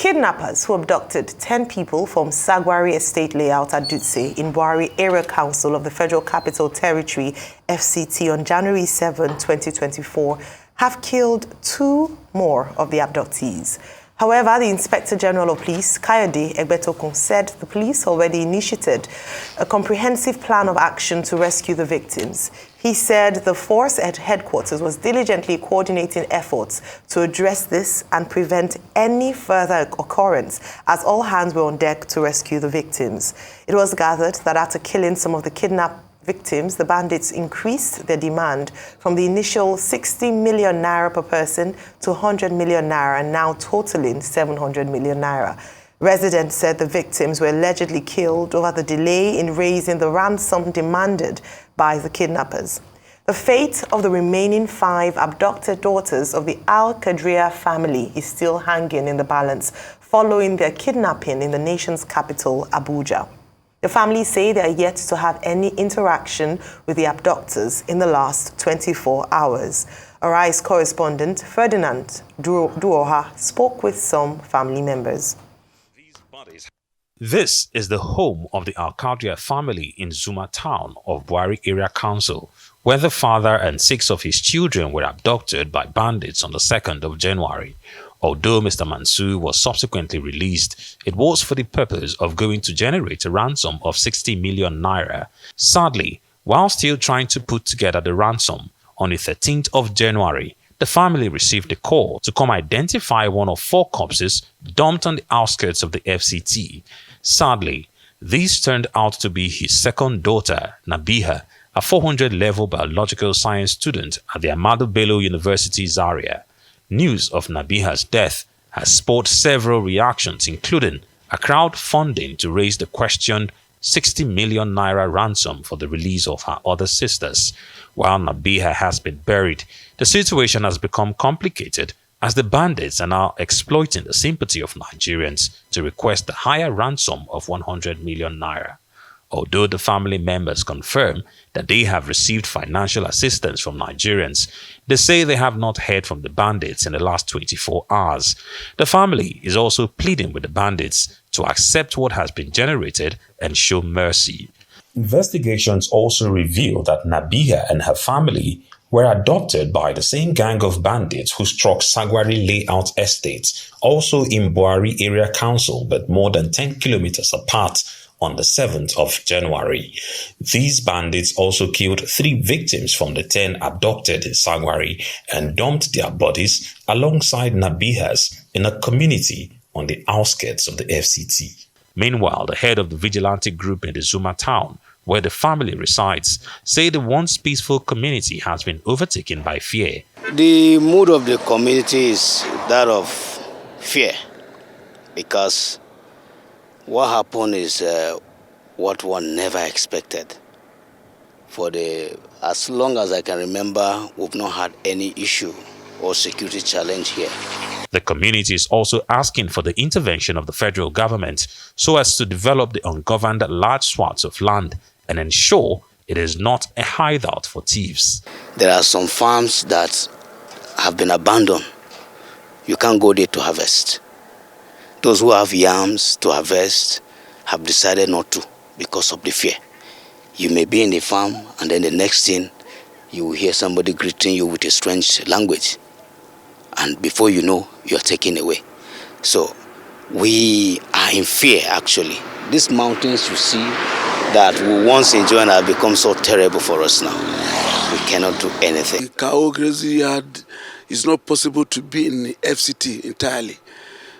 Kidnappers who abducted 10 people from Sagwari Estate Layout at Dutse in Buhari Area Council of the Federal Capital Territory, FCT, on January 7, 2024, have killed 2 more of the abductees. However, the Inspector General of Police, Kayode Egbetokun, said the police already initiated a comprehensive plan of action to rescue the victims. He said the force at headquarters was diligently coordinating efforts to address this and prevent any further occurrence, as all hands were on deck to rescue the victims. It was gathered that after killing some of the kidnapped victims, the bandits increased their demand from the initial 60 million naira per person to 100 million naira, and now totaling 700 million naira. Residents said the victims were allegedly killed over the delay in raising the ransom demanded by the kidnappers. The fate of the remaining 5 abducted daughters of the Al-Qadria family is still hanging in the balance following their kidnapping in the nation's capital, Abuja. The families say they are yet to have any interaction with the abductors in the last 24 hours. Arise correspondent Ferdinand Duoha spoke with some family members. This is the home of the Al-Qadria family in Zuma town of Buhari Area Council, where the father and 6 of his children were abducted by bandits on the 2nd of January. Although Mr. Mansour was subsequently released, it was for the purpose of going to generate a ransom of 60 million naira. Sadly, while still trying to put together the ransom, on the 13th of January, the family received a call to come identify one of 4 corpses dumped on the outskirts of the FCT. Sadly, this turned out to be his second daughter, Nabiha, a 400-level biological science student at the Ahmadu Bello University Zaria. News of Nabiha's death has spawned several reactions, including a crowdfunding to raise the questioned 60 million naira ransom for the release of her other sisters. While Nabiha has been buried, the situation has become complicated as the bandits are now exploiting the sympathy of Nigerians to request the higher ransom of 100 million naira. Although the family members confirm that they have received financial assistance from Nigerians, they say they have not heard from the bandits in the last 24 hours. The family is also pleading with the bandits to accept what has been generated and show mercy. Investigations also reveal that Nabiha and her family were adopted by the same gang of bandits who struck Sagwari Layout Estate, also in Buhari Area Council, but more than 10 kilometers apart, on the 7th of January. These bandits also killed 3 victims from the 10 abducted in Sagwari and dumped their bodies alongside Nabiha's in a community on the outskirts of the FCT. Meanwhile, the head of the vigilante group in the Zuma town, where the family resides, say the once peaceful community has been overtaken by fear. The mood of the community is that of fear, because what happened is what one never expected. As long as I can remember, we've not had any issue or security challenge here. The community is also asking for the intervention of the federal government so as to develop the ungoverned large swaths of land and ensure it is not a hideout for thieves. There are some farms that have been abandoned. You can't go there to harvest. Those who have yams to harvest have decided not to because of the fear. You may be in a farm and then the next thing you will hear somebody greeting you with a strange language. And before you know, you're taken away. So we are in fear actually. These mountains you see that we once enjoyed have become so terrible for us now. We cannot do anything. In Kao Grazing Yard, it's not possible to be in the FCT entirely,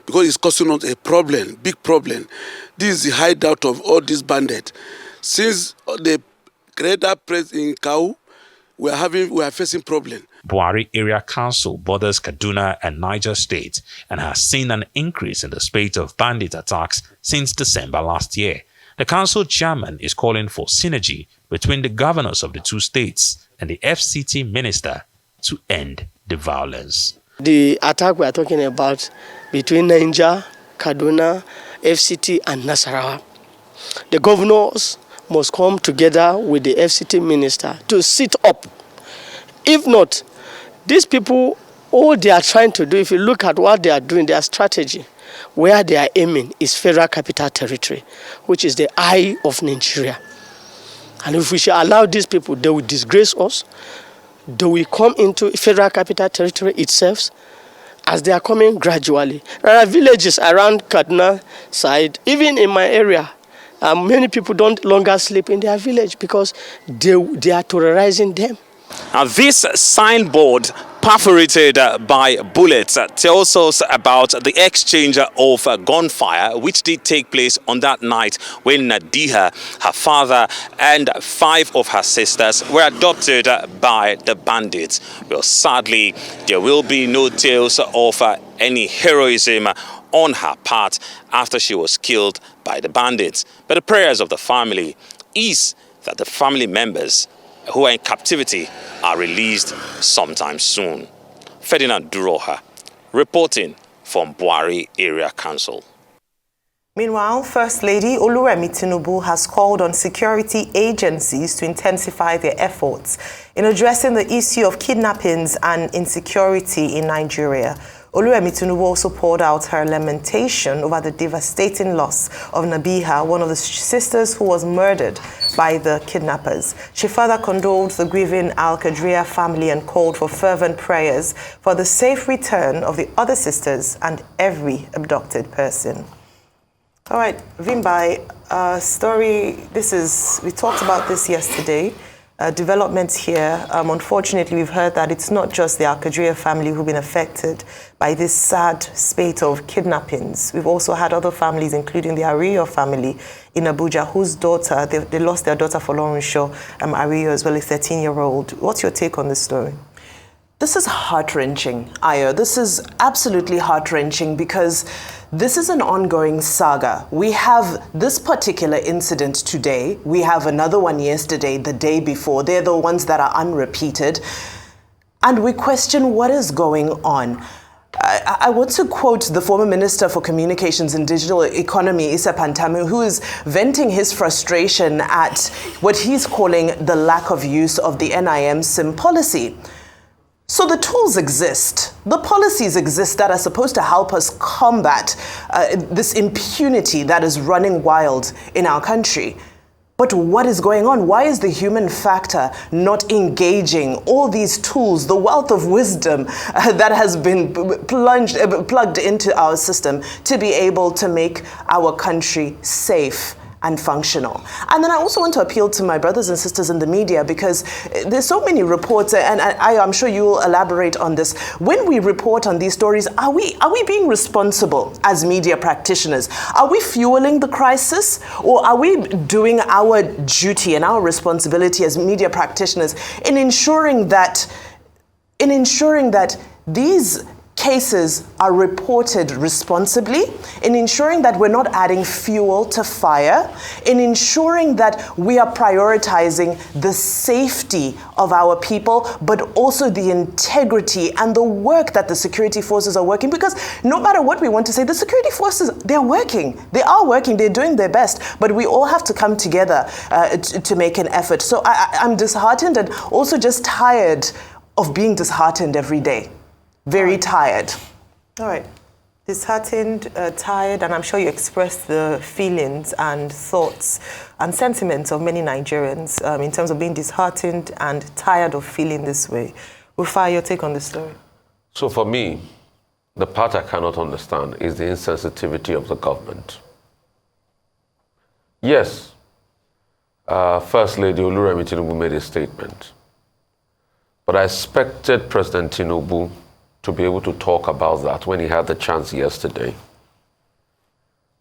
because it's causing us a problem, big problem. This is the hideout of all these bandits. Since the greater press in Kau, we are facing problem. Buhari Area Council borders Kaduna and Niger State and has seen an increase in the spate of bandit attacks since December last year. The council chairman is calling for synergy between the governors of the 2 states and the FCT minister to end the violence. The attack we are talking about between Niger, Kaduna, FCT and Nasarawa. The governors must come together with the FCT minister to sit up. If not, these people, all they are trying to do, if you look at what they are doing, their strategy, where they are aiming is Federal Capital Territory, which is the eye of Nigeria. And if we shall allow these people, they will disgrace us. They will come into Federal Capital Territory itself as they are coming gradually. There are villages around Kaduna side, even in my area. Many people don't longer sleep in their village because they are terrorizing them. Now, this signboard perforated by bullets tells us about the exchange of gunfire which did take place on that night when Nadiha, her father, and 5 of her sisters were abducted by the bandits. Well, sadly, there will be no tales of any heroism on her part after she was killed by the bandits. But the prayers of the family is that the family members who are in captivity are released sometime soon. Ferdinand Duroha, reporting from Buari Area Council. Meanwhile, First Lady Oluremi Tinubu has called on security agencies to intensify their efforts in addressing the issue of kidnappings and insecurity in Nigeria. Oluremi Tinubu also poured out her lamentation over the devastating loss of Nabiha, one of the sisters who was murdered by the kidnappers. She further condoled the grieving Al-Qadria family and called for fervent prayers for the safe return of the other sisters and every abducted person. All right, Vimbai, we talked about this yesterday. Developments here. Unfortunately, we've heard that it's not just the Al-Qadria family who've been affected by this sad spate of kidnappings. We've also had other families, including the Ariyo family in Abuja, whose daughter, they lost their daughter for Lawrence Ariyo, as well as a 13-year-old. What's your take on this story? This is heart-wrenching, Ayo. This is absolutely heart-wrenching because this is an ongoing saga. We have this particular incident today. We have another one yesterday, the day before. They're the ones that are unrepeated. And we question what is going on. I want to quote the former Minister for Communications and Digital Economy, Issa Pantami, who is venting his frustration at what he's calling the lack of use of the NIM SIM policy. So the tools exist, the policies exist that are supposed to help us combat this impunity that is running wild in our country. But what is going on? Why is the human factor not engaging all these tools, the wealth of wisdom that has been plugged into our system to be able to make our country safe and functional? And then I also want to appeal to my brothers and sisters in the media, because there's so many reports, and I'm sure you will elaborate on this. When we report on these stories, are we being responsible as media practitioners? Are we fueling the crisis, or are we doing our duty and our responsibility as media practitioners in ensuring that these cases are reported responsibly, in ensuring that we're not adding fuel to fire, in ensuring that we are prioritizing the safety of our people, but also the integrity and the work that the security forces are working? Because no matter what we want to say, the security forces, they're working. They are working. They're doing their best. But we all have to come together to make an effort. So I'm disheartened and also just tired of being disheartened every day. Very tired. All right. Disheartened, tired, and I'm sure you expressed the feelings and thoughts and sentiments of many Nigerians in terms of being disheartened and tired of feeling this way. Rufai, your take on this story? So for me, the part I cannot understand is the insensitivity of the government. Yes, First Lady Oluremi Tinubu made a statement, but I expected President Tinubu to be able to talk about that when he had the chance yesterday.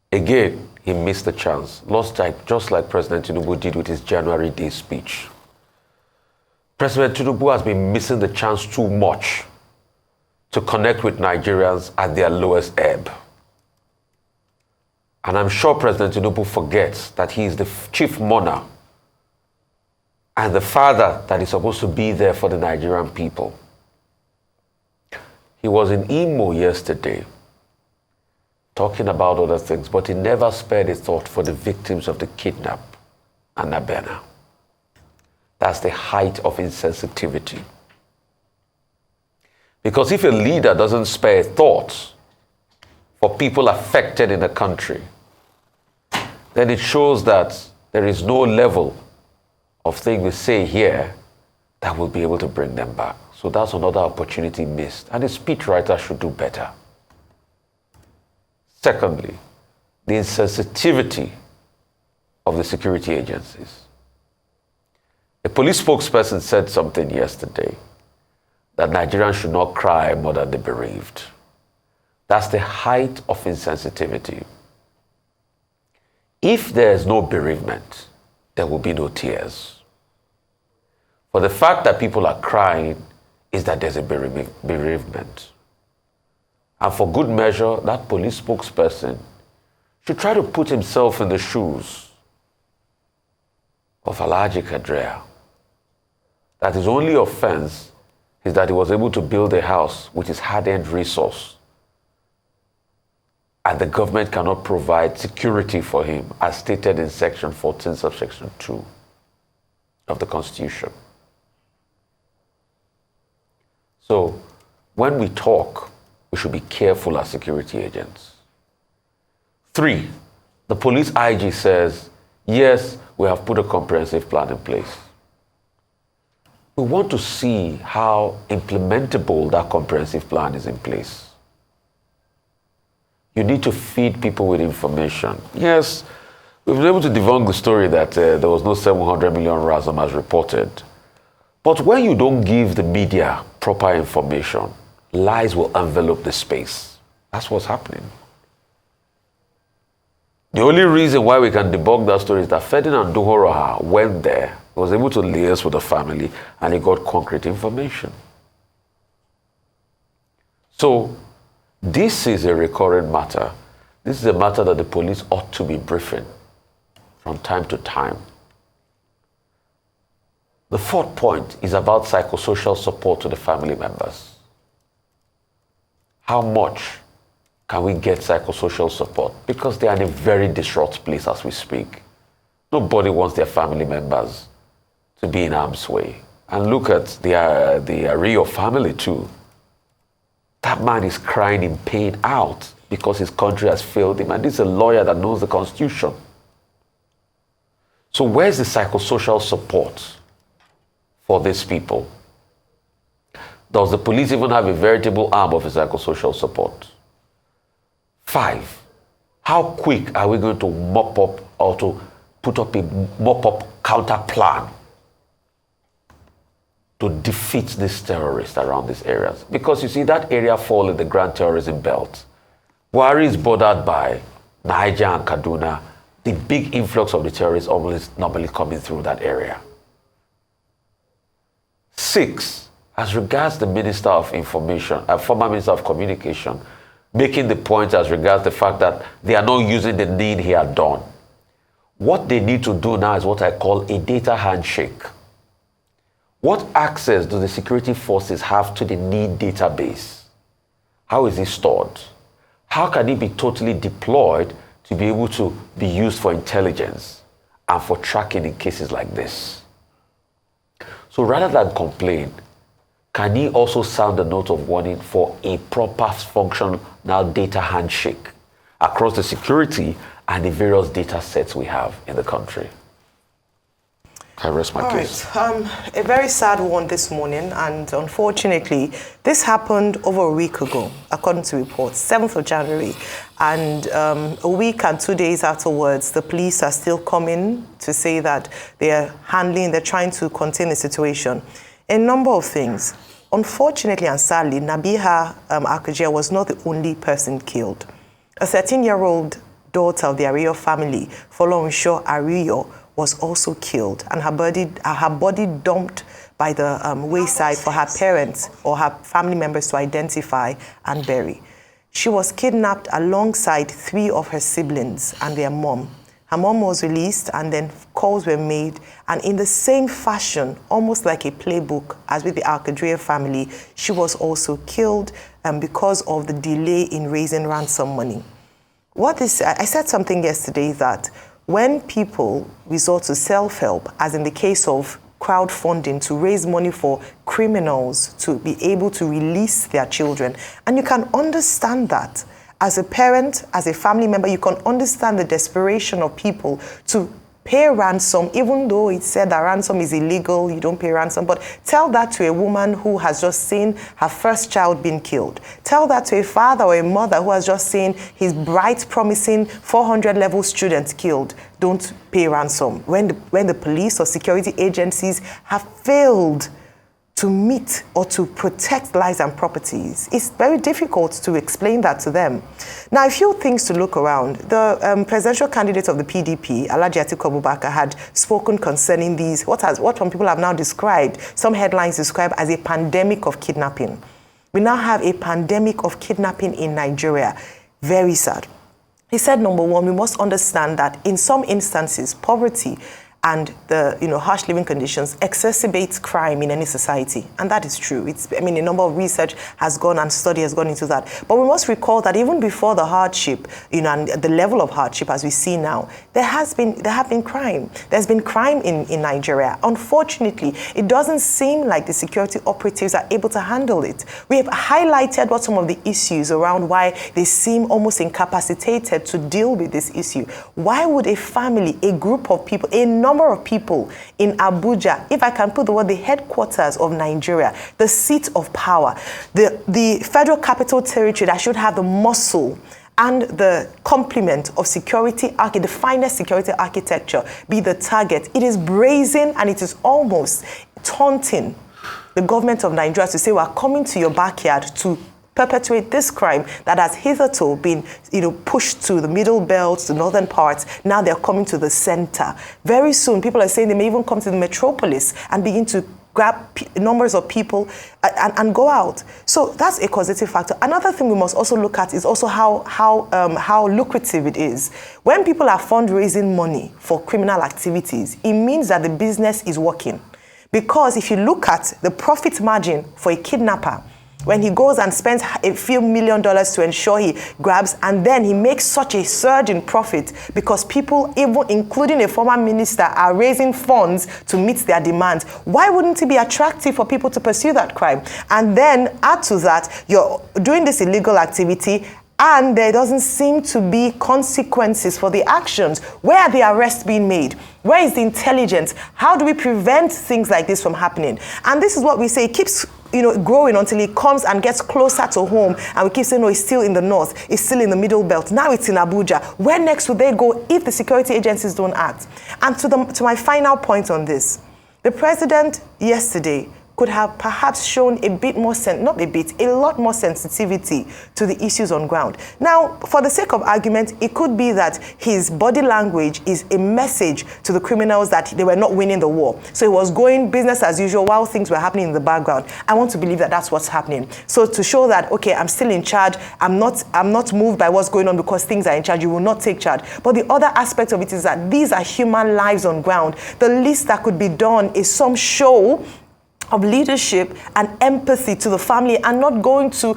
Again, he missed the chance, just like President Tinubu did with his January Day speech. President Tinubu has been missing the chance too much to connect with Nigerians at their lowest ebb. And I'm sure President Tinubu forgets that he is the chief mourner and the father that is supposed to be there for the Nigerian people. He was in Imo yesterday talking about other things, but he never spared a thought for the victims of the kidnap and Abena. That's the height of insensitivity. Because if a leader doesn't spare thoughts for people affected in the country, then it shows that there is no level of thing we say here that will be able to bring them back. So that's another opportunity missed. And the speechwriter should do better. Secondly, the insensitivity of the security agencies. A police spokesperson said something yesterday, that Nigerians should not cry more than the bereaved. That's the height of insensitivity. If there is no bereavement, there will be no tears. For the fact that people are crying is that there's a bereavement. And for good measure, that police spokesperson should try to put himself in the shoes of Alhaji Kadrea. That his only offense is that he was able to build a house with his hard-earned resource, and the government cannot provide security for him as stated in Section 14, subsection 2 of the Constitution. So when we talk, we should be careful as security agents. 3, the police IG says, yes, we have put a comprehensive plan in place. We want to see how implementable that comprehensive plan is in place. You need to feed people with information. Yes, we've been able to debunk the story that there was no 700 million ransom as reported. But when you don't give the media proper information, lies will envelop the space. That's what's happening. The only reason why we can debunk that story is that Ferdinand Duhoroha went there, was able to liaise with the family, and he got concrete information. So, this is a recurrent matter. This is a matter that the police ought to be briefing from time to time. The 4th point is about psychosocial support to the family members. How much can we get psychosocial support? Because they are in a very distraught place as we speak. Nobody wants their family members to be in harm's way. And look at the Rio family too. That man is crying in pain out because his country has failed him. And this is a lawyer that knows the Constitution. So where's the psychosocial support for these people? Does the police even have a veritable arm of psychosocial support? 5, how quick are we going to mop up or to put up a mop-up counter plan to defeat these terrorists around these areas? Because you see, that area falls in the Grand Terrorism Belt. Buhari is bordered by Niger and Kaduna. The big influx of the terrorists always normally coming through that area. 6, as regards the Minister of Information, former Minister of Communication, making the point as regards the fact that they are not using the need he had done. What they need to do now is what I call a data handshake. What access do the security forces have to the need database? How is it stored? How can it be totally deployed to be able to be used for intelligence and for tracking in cases like this? So rather than complain, can he also sound a note of warning for a proper functional data handshake across the security and the various data sets we have in the country? I rest my case. Right. A very sad one this morning, and unfortunately, this happened over a week ago, according to reports, 7th of January. And a week and 2 days afterwards, the police are still coming to say that they're trying to contain the situation. A number of things. Unfortunately and sadly, Nabiha Akujia was not the only person killed. A 13-year-old daughter of the Ariyo family, Folorunsho Ariyo, was also killed, and her body dumped by the wayside for her parents or her family members to identify and bury. She was kidnapped alongside 3 of her siblings and their mom. Her mom was released, and then calls were made, and in the same fashion, almost like a playbook, as with the Al-Qadria family, she was also killed because of the delay in raising ransom money. I said something yesterday that when people resort to self-help, as in the case of crowdfunding to raise money for criminals to be able to release their children, and you can understand that as a parent, as a family member, you can understand the desperation of people to pay ransom, even though it's said that ransom is illegal, you don't pay ransom. But tell that to a woman who has just seen her first child being killed. Tell that to a father or a mother who has just seen his bright, promising 400 level student killed. Don't pay ransom. When the police or security agencies have failed to meet or to protect lives and properties, it's very difficult to explain that to them. Now, a few things to look around. The presidential candidate of the PDP, Alhaji Atiku Abubakar, had spoken concerning these, what some people have now described, some headlines describe as a pandemic of kidnapping. We now have a pandemic of kidnapping in Nigeria. Very sad. He said, number one, we must understand that in some instances, poverty and the harsh living conditions exacerbates crime in any society. And that is true. A number of research has gone and study has gone into that. But we must recall that even before the hardship, and the level of hardship as we see now, there have been crime. There's been crime in Nigeria. Unfortunately, it doesn't seem like the security operatives are able to handle it. We have highlighted what some of the issues around why they seem almost incapacitated to deal with this issue. Why would a family, a group of people, a number of people in Abuja, if I can put the word, the headquarters of Nigeria, the seat of power, the Federal Capital Territory that should have the muscle and the complement of security, the finest security architecture, be the target? It is brazen and it is almost taunting the government of Nigeria to say, we're coming to your backyard to perpetuate this crime that has hitherto been, pushed to the middle belt, the northern parts. Now they're coming to the center. Very soon, people are saying they may even come to the metropolis and begin to grab numbers of people and go out. So that's a causative factor. Another thing we must also look at is also how lucrative it is. When people are fundraising money for criminal activities, it means that the business is working. Because if you look at the profit margin for a kidnapper, when he goes and spends a few $1 million to ensure he grabs, and then he makes such a surge in profit because people, even including a former minister, are raising funds to meet their demands. Why wouldn't it be attractive for people to pursue that crime? And then add to that, you're doing this illegal activity and there doesn't seem to be consequences for the actions. Where are the arrests being made? Where is the intelligence? How do we prevent things like this from happening? And this is what we say, it keeps growing until it comes and gets closer to home. And we keep saying, no, it's still in the north. It's still in the middle belt. Now it's in Abuja. Where next would they go if the security agencies don't act? And to my final point on this, the president yesterday could have perhaps shown a bit more, a lot more sensitivity to the issues on ground. Now, for the sake of argument, it could be that his body language is a message to the criminals that they were not winning the war. So he was going business as usual while things were happening in the background. I want to believe that that's what's happening. So to show that, okay, I'm still in charge, I'm not moved by what's going on because things are in charge, you will not take charge. But the other aspect of it is that these are human lives on ground. The least that could be done is some show of leadership and empathy to the family, and not going to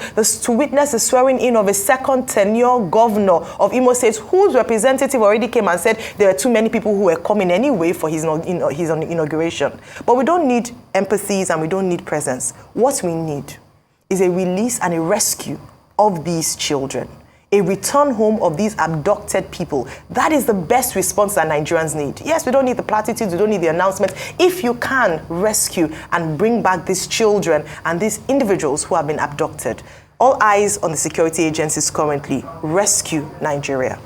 witness the swearing in of a second tenure governor of Imo State, whose representative already came and said there were too many people who were coming anyway for his inauguration. But we don't need empathies and we don't need presence. What we need is a release and a rescue of these children, a return home of these abducted people. That is the best response that Nigerians need. Yes, we don't need the platitudes, we don't need the announcements. If you can rescue and bring back these children and these individuals who have been abducted, all eyes on the security agencies currently. Rescue Nigeria.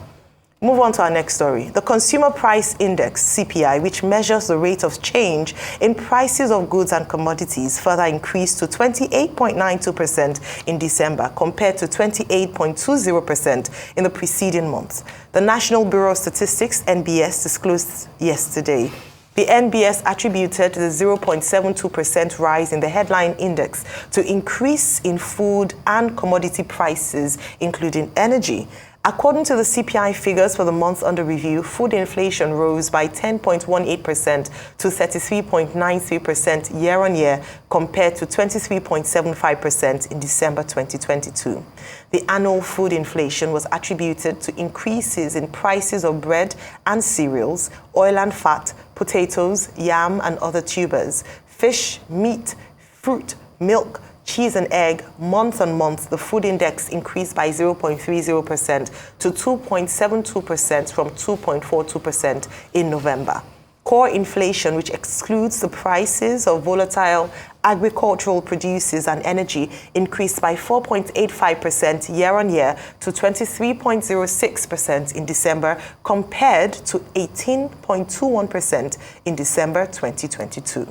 Move on to our next story. The Consumer Price Index, CPI, which measures the rate of change in prices of goods and commodities, further increased to 28.92% in December, compared to 28.20% in the preceding month. The National Bureau of Statistics, NBS, disclosed yesterday. The NBS attributed the 0.72% rise in the headline index to increase in food and commodity prices, including energy. According to the CPI figures for the month under review, food inflation rose by 10.18% to 33.93% year-on-year, compared to 23.75% in December 2022. The annual food inflation was attributed to increases in prices of bread and cereals, oil and fat, potatoes, yam and other tubers, fish, meat, fruit, milk, cheese and egg, month on month, the food index increased by 0.30% to 2.72% from 2.42% in November. Core inflation, which excludes the prices of volatile agricultural produces and energy, increased by 4.85% year-on-year to 23.06% in December, compared to 18.21% in December 2022.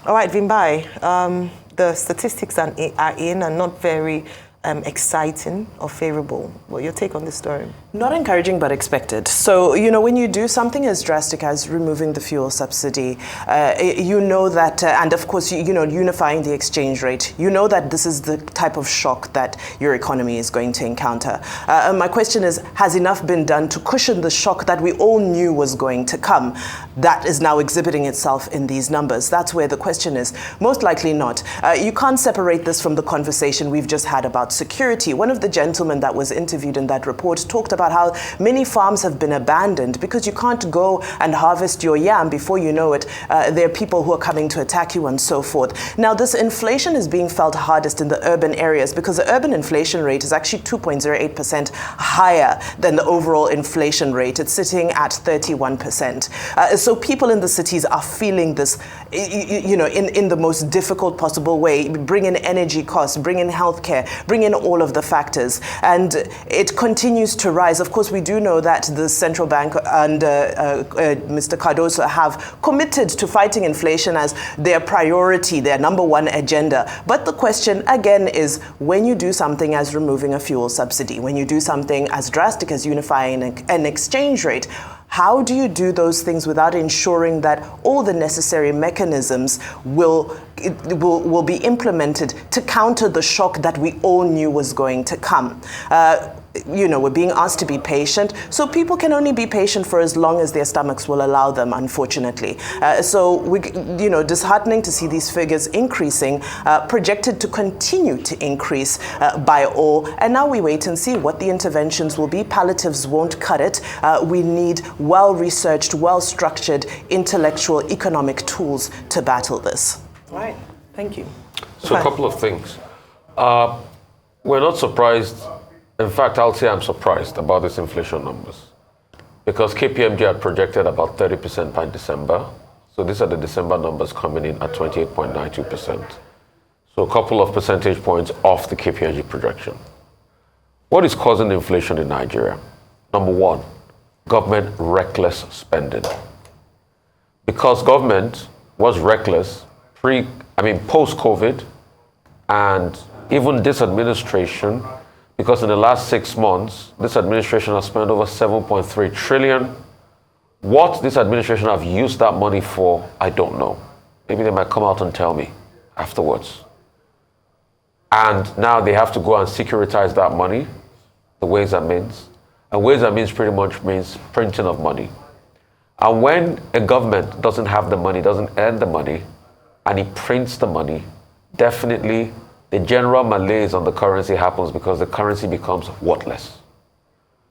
All right, Vimbai, the statistics are in and not very exciting or favorable. Well, your take on this story? Not encouraging, but expected. So, when you do something as drastic as removing the fuel subsidy, you know that, and of course, unifying the exchange rate, you know that this is the type of shock that your economy is going to encounter. My question is, has enough been done to cushion the shock that we all knew was going to come? That is now exhibiting itself in these numbers. That's where the question is. Most likely not. You can't separate this from the conversation we've just had about security. One of the gentlemen that was interviewed in that report talked about how many farms have been abandoned because you can't go and harvest your yam. Before you know it, there are people who are coming to attack you and so forth. Now, this inflation is being felt hardest in the urban areas because the urban inflation rate is actually 2.08% higher than the overall inflation rate. It's sitting at 31%. So people in the cities are feeling this, in the most difficult possible way. Bring in energy costs, bring in healthcare, bring in all of the factors. And it continues to rise. Of course, we do know that the central bank and Mr. Cardoso have committed to fighting inflation as their priority, their number one agenda. But the question, again, is when you do something as removing a fuel subsidy, when you do something as drastic as unifying an exchange rate, how do you do those things without ensuring that all the necessary mechanisms will be implemented to counter the shock that we all knew was going to come? We're being asked to be patient, so people can only be patient for as long as their stomachs will allow them, unfortunately. Disheartening to see these figures increasing, projected to continue to increase by all. And now we wait and see what the interventions will be. Palliatives won't cut it. We need well-researched, well-structured, intellectual, economic tools to battle this. All right. Thank you. So a couple of things. We're not surprised. In fact, I'll say I'm surprised about these inflation numbers because KPMG had projected about 30% by December. So these are the December numbers coming in at 28.92%. So a couple of percentage points off the KPMG projection. What is causing inflation in Nigeria? Number one, government reckless spending. Because government was reckless post-COVID, and even this administration, because in the last 6 months, this administration has spent over 7.3 trillion. What this administration have used that money for, I don't know. Maybe they might come out and tell me afterwards. And now they have to go and securitize that money, the Ways and Means. And Ways and Means pretty much means printing of money. And when a government doesn't have the money, doesn't earn the money, and it prints the money, definitely the general malaise on the currency happens because the currency becomes worthless.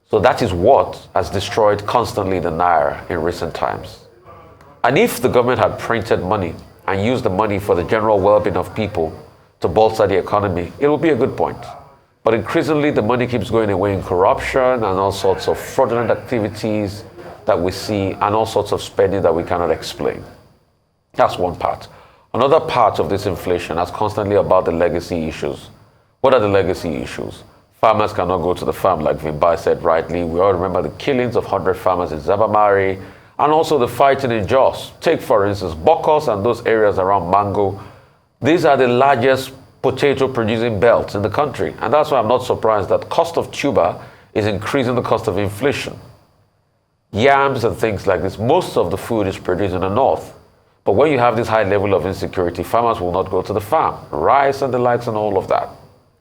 So that is what has destroyed constantly the Naira in recent times. And if the government had printed money and used the money for the general well-being of people to bolster the economy, it would be a good point. But increasingly, the money keeps going away in corruption and all sorts of fraudulent activities that we see and all sorts of spending that we cannot explain. That's one part. Another part of this inflation is constantly about the legacy issues. What are the legacy issues? Farmers cannot go to the farm, like Vimbai said rightly. We all remember the killings of 100 farmers in Zabamari and also the fighting in Jos. Take, for instance, Bokos and those areas around Mango. These are the largest potato producing belts in the country. And that's why I'm not surprised that cost of tuber is increasing the cost of inflation. Yams and things like this, most of the food is produced in the north. But when you have this high level of insecurity, farmers will not go to the farm. Rice and the likes and all of that.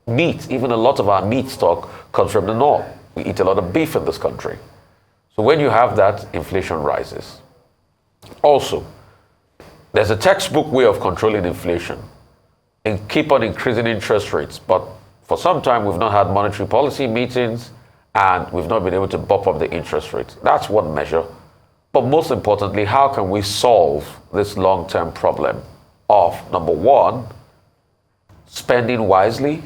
Meat, even a lot of our meat stock comes from the north. We eat a lot of beef in this country. So when you have that, inflation rises. Also, there's a textbook way of controlling inflation and keep on increasing interest rates. But for some time, we've not had monetary policy meetings and we've not been able to bump up the interest rates. That's one measure. But most importantly, how can we solve this long-term problem of, number one, spending wisely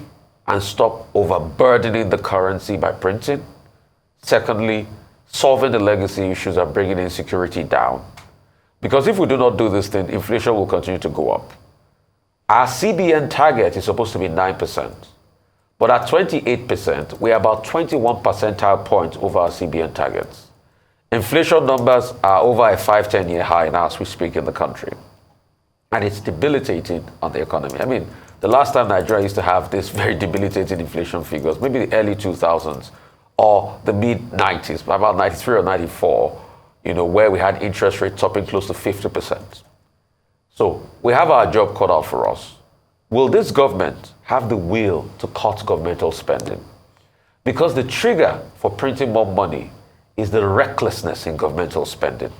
and stop overburdening the currency by printing. Secondly, solving the legacy issues and bringing insecurity down. Because if we do not do this thing, inflation will continue to go up. Our CBN target is supposed to be 9%. But at 28%, we are about 21 percentile points over our CBN targets. Inflation numbers are over a 5-10-year high now as we speak in the country. And it's debilitating on the economy. I mean, the last time Nigeria used to have this very debilitating inflation figures, maybe the early 2000s or the mid-90s, about 93 or 94, where we had interest rates topping close to 50%. So we have our job cut out for us. Will this government have the will to cut governmental spending? Because the trigger for printing more money is the recklessness in governmental spending.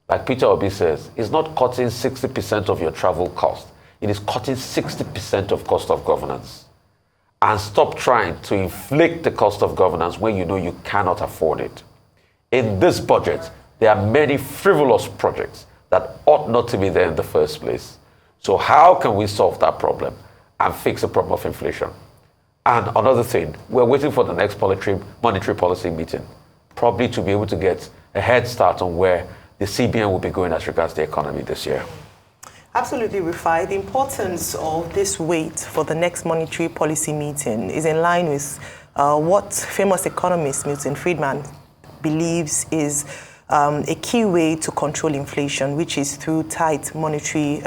Like Peter Obi says, it's not cutting 60% of your travel cost. It is cutting 60% of cost of governance. And stop trying to inflate the cost of governance when you know you cannot afford it. In this budget, there are many frivolous projects that ought not to be there in the first place. So how can we solve that problem and fix the problem of inflation? And another thing, we're waiting for the next monetary policy meeting, probably to be able to get a head start on where the CBN will be going as regards the economy this year. Absolutely, Rufai. The importance of this wait for the next monetary policy meeting is in line with what famous economist Milton Friedman believes is a key way to control inflation, which is through tight monetary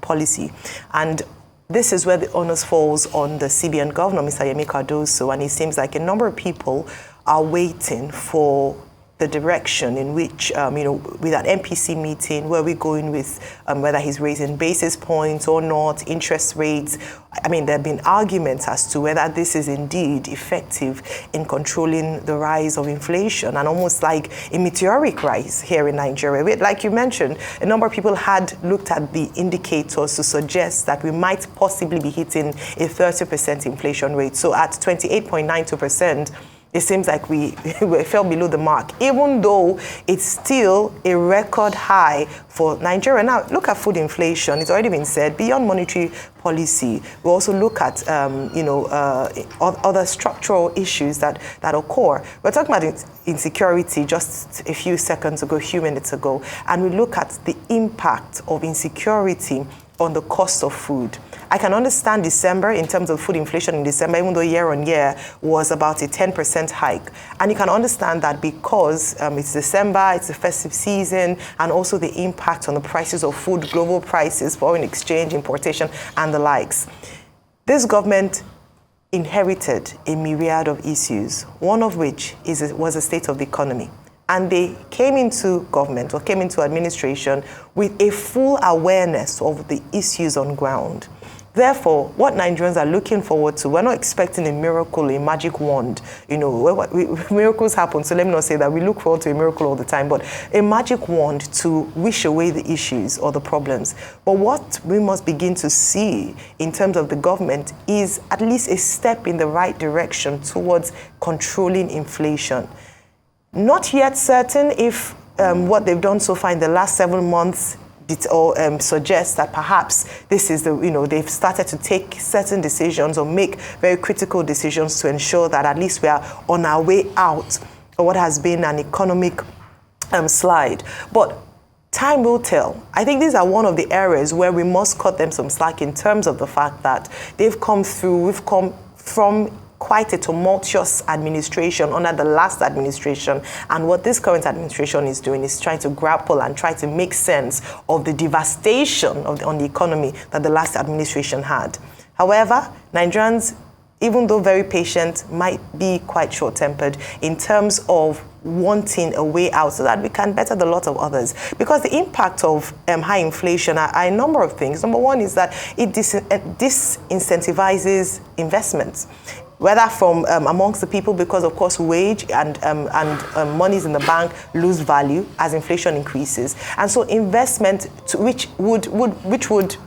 policy. And this is where the onus falls on the CBN governor, Mr. Yemi Cardoso, and it seems like a number of people are waiting for the direction in which, with an MPC meeting, where we're going with whether he's raising basis points or not, interest rates. I mean, there have been arguments as to whether this is indeed effective in controlling the rise of inflation, and almost like a meteoric rise here in Nigeria. Like you mentioned, a number of people had looked at the indicators to suggest that we might possibly be hitting a 30% inflation rate. So at 28.92%, it seems like we fell below the mark, even though it's still a record high for Nigeria. Now, look at food inflation. It's already been said, beyond monetary policy, we also look at, other structural issues that occur. We're talking about insecurity just a few minutes ago, and we look at the impact of insecurity on the cost of food. I can understand December in terms of food inflation in December, even though year on year was about a 10% hike. And you can understand that because it's December, it's the festive season, and also the impact on the prices of food, global prices, foreign exchange, importation, and the likes. This government inherited a myriad of issues, one of which was the state of the economy. And they came into government or came into administration with a full awareness of the issues on ground. Therefore, what Nigerians are looking forward to, we're not expecting a miracle, a magic wand. Miracles happen, so let me not say that we look forward to a miracle all the time, but a magic wand to wish away the issues or the problems. But what we must begin to see in terms of the government is at least a step in the right direction towards controlling inflation. Not yet certain if what they've done so far in the last 7 months suggests that perhaps this is they've started to take certain decisions or make very critical decisions to ensure that at least we are on our way out of what has been an economic slide. But time will tell. I think these are one of the areas where we must cut them some slack in terms of the fact that we've come from quite a tumultuous administration under the last administration, and what this current administration is doing is trying to grapple and try to make sense of the devastation on the economy that the last administration had. However, Nigerians, even though very patient, might be quite short-tempered in terms of wanting a way out so that we can better the lot of others. Because the impact of high inflation are a number of things. Number one is that it disincentivizes investments. whether from amongst the people, because of course wage and monies in the bank lose value as inflation increases, and so investment which would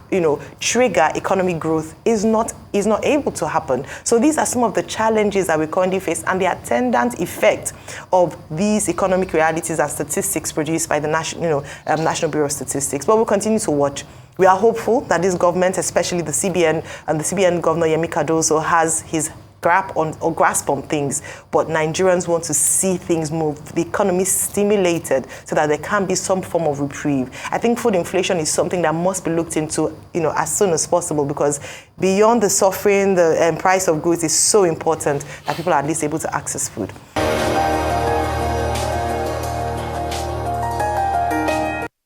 trigger economic growth is not able to happen. So these are some of the challenges that we currently face and the attendant effect of these economic realities and statistics produced by the National Bureau of Statistics. But we'll continue to watch. We are hopeful that this government, especially the CBN and the CBN Governor Yemi Cardoso, has his grasp on things, but Nigerians want to see things move, the economy stimulated, so that there can be some form of reprieve. I think food inflation is something that must be looked into, as soon as possible, because beyond the suffering, the price of goods is so important that people are at least able to access food.